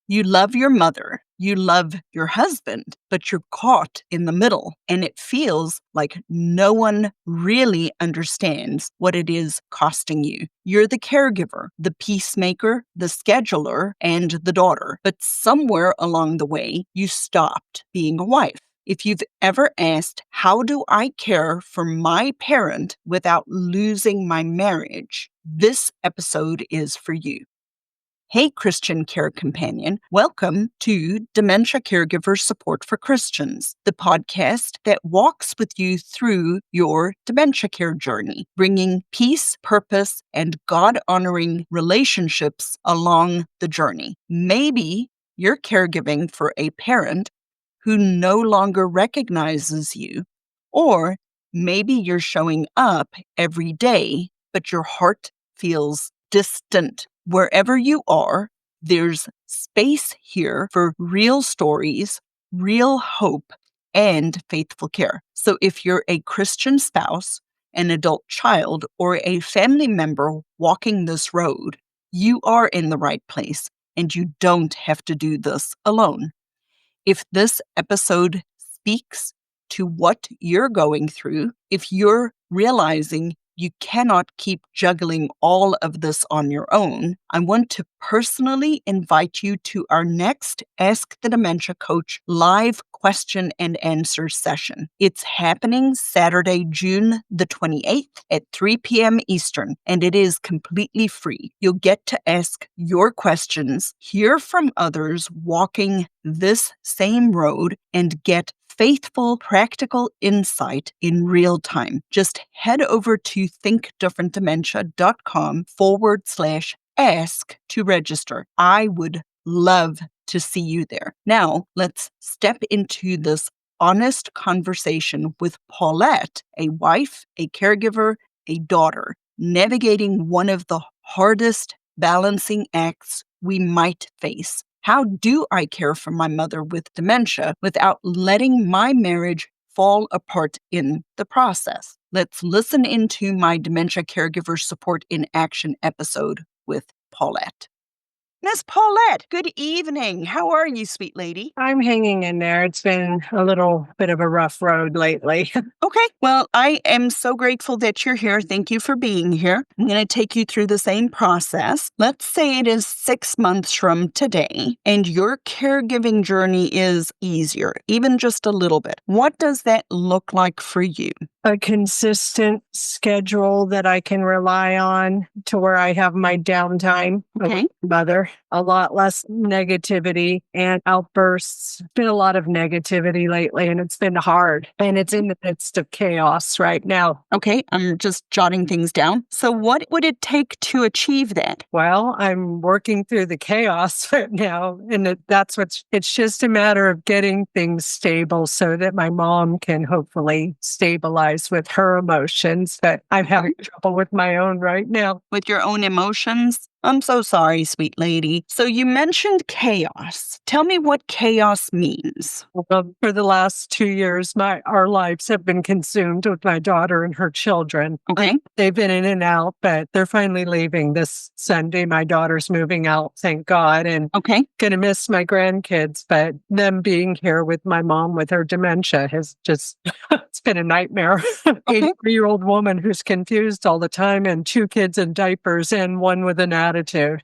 You love your mother, you love your husband, but you're caught in the middle, and it feels like no one really understands what it is costing you. You're the caregiver, the peacemaker, the scheduler, and the daughter, but somewhere along the way, you stopped being a wife. If you've ever asked, how do I care for my parent without losing my marriage? This episode is for you. Hey, Christian Care Companion. Welcome to Dementia Caregiver Support for Christians, the podcast that walks with you through your dementia care journey, bringing peace, purpose, and God-honoring relationships along the journey. Maybe you're caregiving for a parent who no longer recognizes you, or maybe you're showing up every day, but your heart feels distant. Wherever you are, there's space here for real stories, real hope, and faithful care. So if you're a Christian spouse, an adult child, or a family member walking this road, you are in the right place, and you don't have to do this alone. If this episode speaks to what you're going through, if you're realizing you cannot keep juggling all of this on your own, I want to personally invite you to our next Ask the Dementia Coach live question and answer session. It's happening Saturday, June the 28th at 3 p.m. Eastern, and it is completely free. You'll get to ask your questions, hear from others walking this same road, and get faithful, practical insight in real time. Just head over to thinkdifferentdementia.com/ask to register. I would love to see you there. Now, let's step into this honest conversation with Paulette, a wife, a caregiver, a daughter, navigating one of the hardest balancing acts we might face. How do I care for my mother with dementia without letting my marriage fall apart in the process? Let's listen into my Dementia Caregiver Support in Action episode with Paulette. Miss Paulette, good evening. How are you, sweet lady? I'm hanging in there. It's been a little bit of a rough road lately. Okay. Well, I am so grateful that you're here. Thank you for being here. I'm going to take you through the same process. Let's say it is 6 months from today, and your caregiving journey is easier, even just a little bit. What does that look like for you? A consistent schedule that I can rely on to where I have my downtime with Okay. my mother. A lot less negativity and outbursts. Been a lot of negativity lately, and it's been hard. And it's in the midst of chaos right now. Okay, I'm just jotting things down. So what would it take to achieve that? Well, I'm working through the chaos right now, and it's just a matter of getting things stable so that my mom can hopefully stabilize with her emotions. But I'm having trouble with my own right now. With your own emotions? I'm so sorry, sweet lady. So you mentioned chaos. Tell me what chaos means. Well, for the last 2 years, our lives have been consumed with my daughter and her children. Okay. They've been in and out, but they're finally leaving this Sunday. My daughter's moving out, thank God, and Okay. gonna miss my grandkids. But them being here with my mom with her dementia has just it's been a nightmare. Okay. 83-year-old woman who's confused all the time, and 2 kids in diapers, and one with an attitude.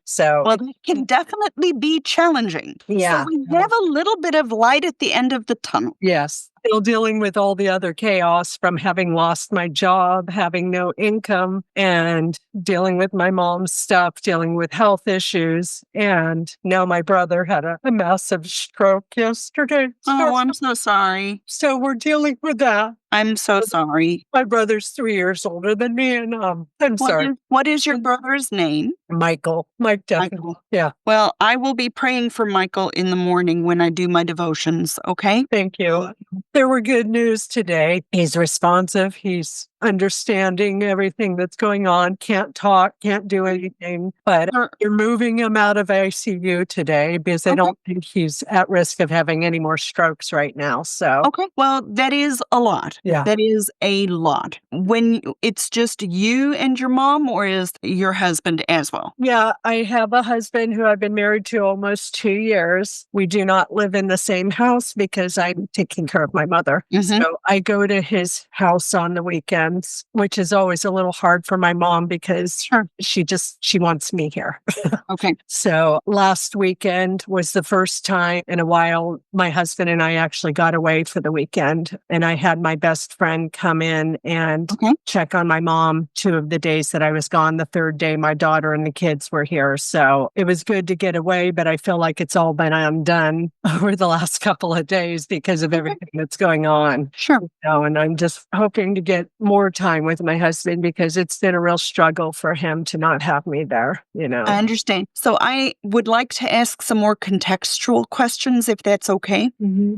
So, Well, it can definitely be challenging. yeah. So we have a little bit of light at the end of the tunnel. Yes. Still dealing with all the other chaos from having lost my job, having no income, and dealing with my mom's stuff, dealing with health issues. And now my brother had a massive stroke yesterday. Oh, I'm so sorry. So we're dealing with that. I'm so sorry. My brother's 3 years older than me, and I'm sorry. What is your brother's name? Mike definitely. Michael. Yeah. Well, I will be praying for Michael in the morning when I do my devotions, okay? Thank you. There were good news today. He's responsive. He's understanding everything that's going on, can't talk, can't do anything. But you're moving him out of ICU today because I don't think he's at risk of having any more strokes right now. So, Okay. Well, that is a lot. yeah. That is a lot. When it's just you and your mom, or is your husband as well? Yeah, I have a husband who I've been married to almost 2 years. We do not live in the same house because I'm taking care of my mother. So I go to his house on the weekends, which is always a little hard for my mom because she wants me here. Okay. So last weekend was the first time in a while my husband and I actually got away for the weekend. And I had my best friend come in and check on my mom 2 of the days that I was gone. The third day, my daughter and the kids were here. So it was good to get away, but I feel like it's all been undone over the last couple of days because of everything that's going on. Sure. And I'm just hoping to get more time with my husband because it's been a real struggle for him to not have me there, I understand. So I would like to ask some more contextual questions, if that's okay.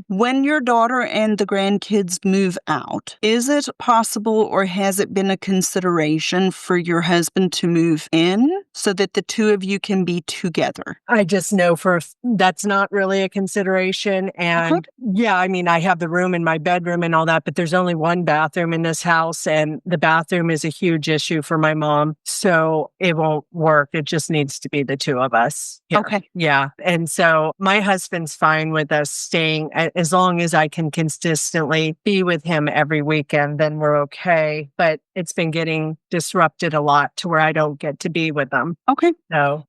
When your daughter and the grandkids move out, is it possible or has it been a consideration for your husband to move in so that the two of you can be together? I just know that's not really a consideration. And yeah, I mean, I have the room in my bedroom and all that, but there's only one bathroom in this house and the bathroom is a huge issue for my mom. So it won't work. It just needs to be the two of us here. Okay. Yeah. And so my husband's fine with us staying as long as I can consistently be with him every weekend, then we're okay. But it's been getting disrupted a lot to where I don't get to be with them. Okay.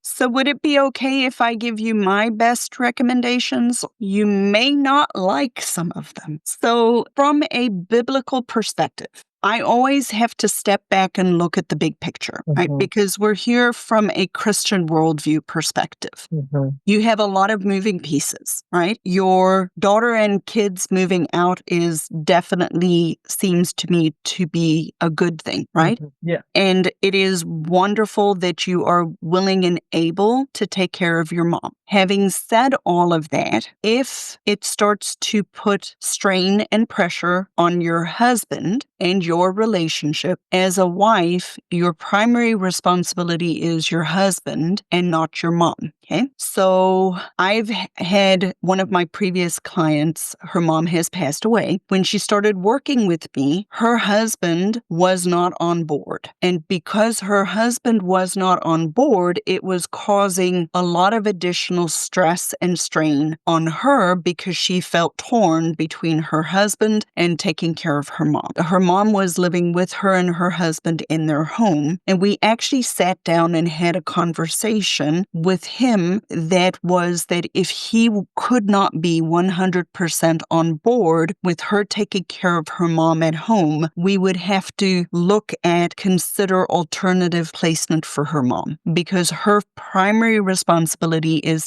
So would it be okay if I give you my best recommendations? You may not like some of them. So from a biblical perspective, I always have to step back and look at the big picture, right? Because we're here from a Christian worldview perspective. You have a lot of moving pieces, right? Your daughter and kids moving out is definitely seems to me to be a good thing, right? Yeah. And it is wonderful that you are willing and able to take care of your mom. Having said all of that, if it starts to put strain and pressure on your husband and your relationship, as a wife, your primary responsibility is your husband and not your mom. Okay. So I've had one of my previous clients, her mom has passed away. When she started working with me, her husband was not on board. And because her husband was not on board, it was causing a lot of additional stress and strain on her because she felt torn between her husband and taking care of her mom. Her mom was living with her and her husband in their home. And we actually sat down and had a conversation with him that was that if he could not be 100% on board with her taking care of her mom at home, we would have to consider alternative placement for her mom because her primary responsibility is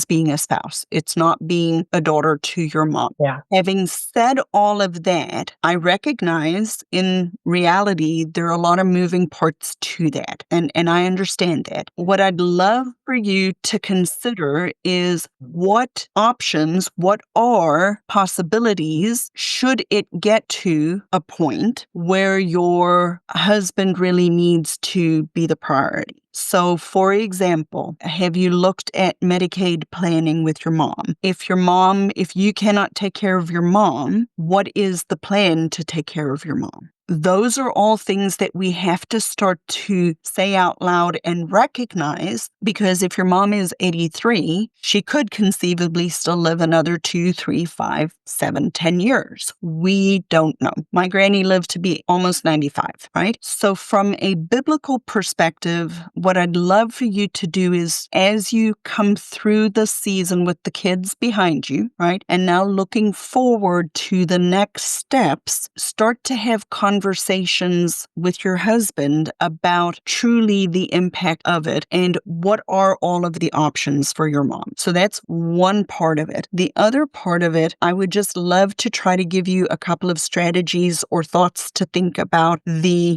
being a spouse. It's not being a daughter to your mom. Yeah. Having said all of that, I recognize in reality, there are a lot of moving parts to that. And I understand that. What I'd love for you to consider is what are possibilities should it get to a point where your husband really needs to be the priority. So, for example, have you looked at Medicaid planning with your mom? If you cannot take care of your mom, what is the plan to take care of your mom? Those are all things that we have to start to say out loud and recognize, because if your mom is 83, she could conceivably still live another 2, 3, 5, 7, 10 years. We don't know. My granny lived to be almost 95, right? So from a biblical perspective, what I'd love for you to do is, as you come through the season with the kids behind you, right, and now looking forward to the next steps, start to have conversations with your husband about truly the impact of it and what are all of the options for your mom. So that's one part of it. The other part of it, I would just love to try to give you a couple of strategies or thoughts to think about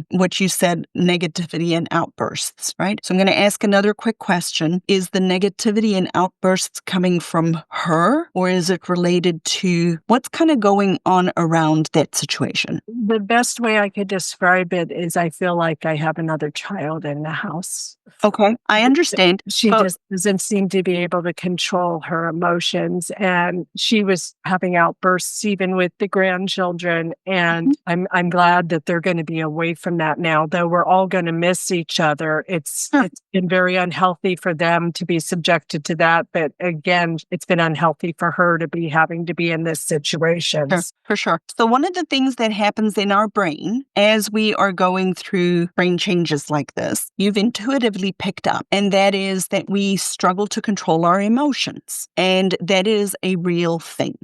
what you said, negativity and outbursts, right? So I'm going to ask another quick question. Is the negativity and outbursts coming from her, or is it related to what's kind of going on around that situation? The best way way I could describe it is I feel like I have another child in the house. Okay, I understand. She But just doesn't seem to be able to control her emotions. And she was having outbursts even with the grandchildren. And I'm glad that they're going to be away from that now, though we're all going to miss each other. It's been very unhealthy for them to be subjected to that. But again, it's been unhealthy for her to be having to be in this situation. Sure, for sure. So one of the things that happens in our brain as we are going through brain changes like this, you've intuitively picked up, and that is that we struggle to control our emotions. And that is a real thing.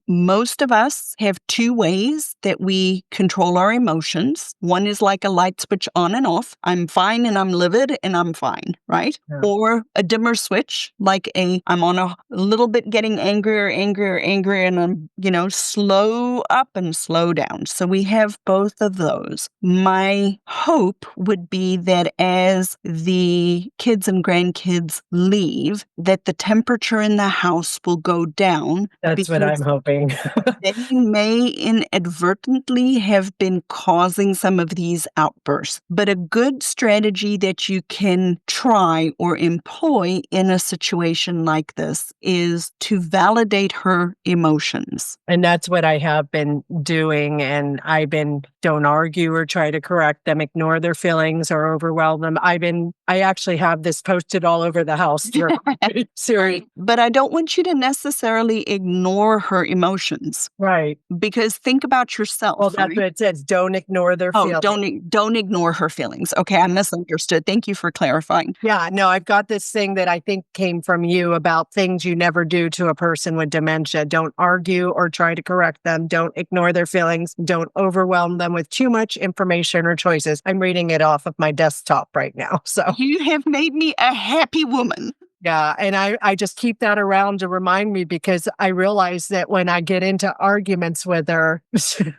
Most of us have two ways that we control our emotions. One is like a light switch on and off. I'm fine and I'm livid and I'm fine, right? Yeah. Or a dimmer switch, like I'm on a little bit getting angrier, and I'm, slow up and slow down. So we have both of those. My hope would be that as the kids and grandkids leave, that the temperature in the house will go down. That's what I'm hoping. They may inadvertently have been causing some of these outbursts. But a good strategy that you can try or employ in a situation like this is to validate her emotions. And that's what I have been doing. And don't argue or try to correct them, ignore their feelings or overwhelm them. I actually have this posted all over the house. Serious. But I don't want you to necessarily ignore her emotions. Right. Because think about yourself. Well, that's right? what it says. Don't ignore their feelings. Don't ignore her feelings. Okay, I misunderstood. Thank you for clarifying. Yeah, no, I've got this thing that I think came from you about things you never do to a person with dementia. Don't argue or try to correct them. Don't ignore their feelings. Don't overwhelm them with too much information or choices. I'm reading it off of my desktop right now. So you have made me a happy woman. Yeah. And I just keep that around to remind me, because I realize that when I get into arguments with her,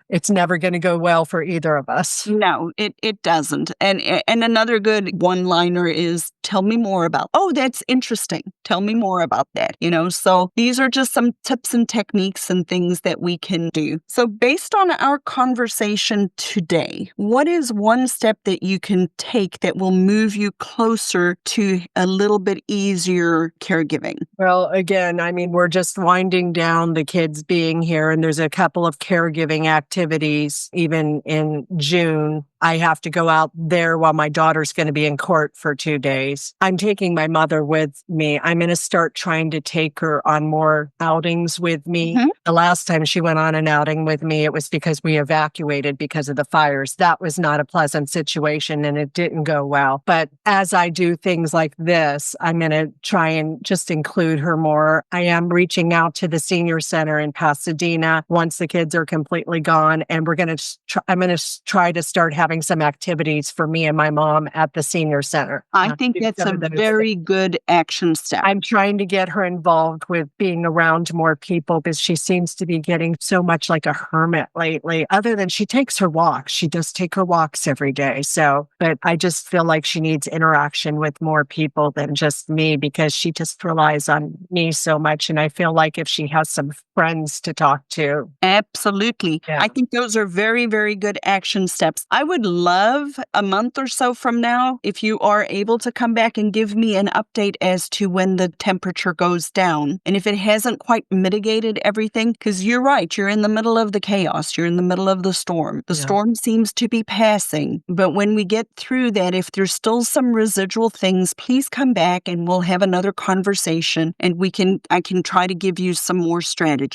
it's never going to go well for either of us. No, it doesn't. And another good one-liner is, tell me more about, oh, that's interesting. Tell me more about that. So these are just some tips and techniques and things that we can do. So based on our conversation today, what is one step that you can take that will move you closer to a little bit easier caregiving? Well, again, we're just winding down the kids being here, and there's a couple of caregiving activities even in June. I have to go out there while my daughter's going to be in court for 2 days. I'm taking my mother with me. I'm going to start trying to take her on more outings with me. Mm-hmm. The last time she went on an outing with me, it was because we evacuated because of the fires. That was not a pleasant situation and it didn't go well. But as I do things like this, I'm going to try and just include her more. I am reaching out to the senior center in Pasadena once the kids are completely gone. And I'm going to try to start having some activities for me and my mom at the senior center. I think that's a very good action step. I'm trying to get her involved with being around more people, because she seems to be getting so much like a hermit lately. Other than she takes her walks. She does take her walks every day. But I just feel like she needs interaction with more people than just me, because she just relies on me so much. And I feel like if she has some friends to talk to. Absolutely. Yeah. I think those are very, very good action steps. I would love a month or so from now if you are able to come back and give me an update as to when the temperature goes down. And if it hasn't quite mitigated everything, because you're right, you're in the middle of the chaos. You're in the middle of the storm. The storm seems to be passing. But when we get through that, if there's still some residual things, please come back and we'll have another conversation, and I can try to give you some more strategies.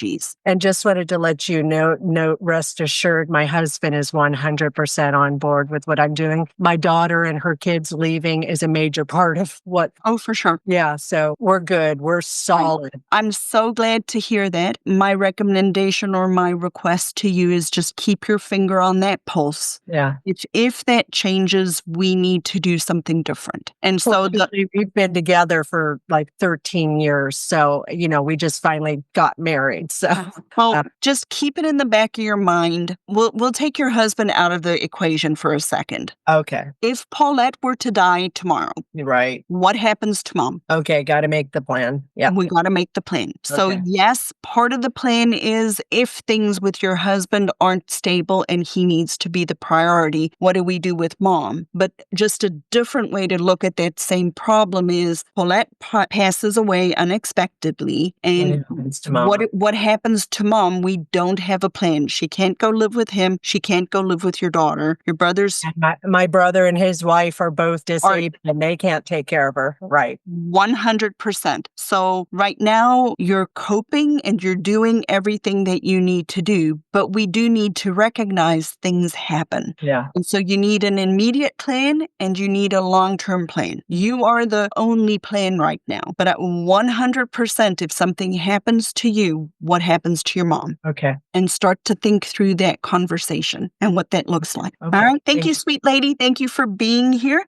And just wanted to let you know, rest assured, my husband is 100% on board with what I'm doing. My daughter and her kids leaving is a major part of what. Oh, for sure. Yeah. So we're good. We're solid. I'm so glad to hear that. My recommendation or my request to you is just keep your finger on that pulse. Yeah. If that changes, we need to do something different. And so we've been together for like 13 years. So, we just finally got married. So just keep it in the back of your mind. We'll take your husband out of the equation equation for a second. Okay. If Paulette were to die tomorrow, Right. what happens to mom? Okay. Got to make the plan. Yeah. We got to make the plan. So, Okay. yes, part of the plan is if things with your husband aren't stable and he needs to be the priority, what do we do with mom? But just a different way to look at that same problem is Paulette passes away unexpectedly. And What happens to mom? what happens to mom? We don't have a plan. She can't go live with him. She can't go live with your daughter. Your brothers And my brother and his wife are both disabled and they can't take care of her. Right. 100%. So right now you're coping and you're doing everything that you need to do, but we do need to recognize things happen. Yeah. And so you need an immediate plan and you need a long-term plan. You are the only plan right now, but at 100%, if something happens to you, what happens to your mom? Okay. And start to think through that conversation and what that looks like. Okay. All right. Thank you, sweet lady. Thank you for being here.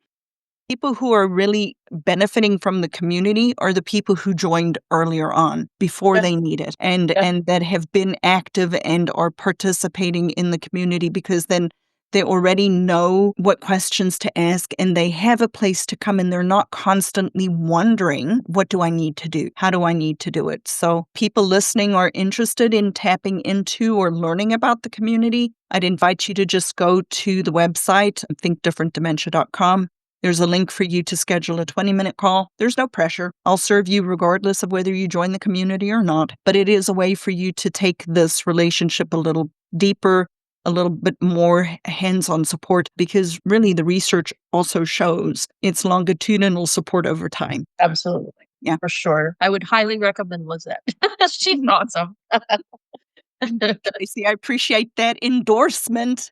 People who are really benefiting from the community are the people who joined earlier on before they need it and that have been active and are participating in the community because then they already know what questions to ask and they have a place to come and they're not constantly wondering, what do I need to do? How do I need to do it? So people listening are interested in tapping into or learning about the community. I'd invite you to just go to the website, thinkdifferentdementia.com. There's a link for you to schedule a 20-minute call. There's no pressure. I'll serve you regardless of whether you join the community or not. But it is a way for you to take this relationship a little deeper, a little bit more hands-on support, because really the research also shows it's longitudinal support over time. Absolutely. Yeah. For sure. I would highly recommend Lizette. She's awesome. Tracy, I appreciate that endorsement.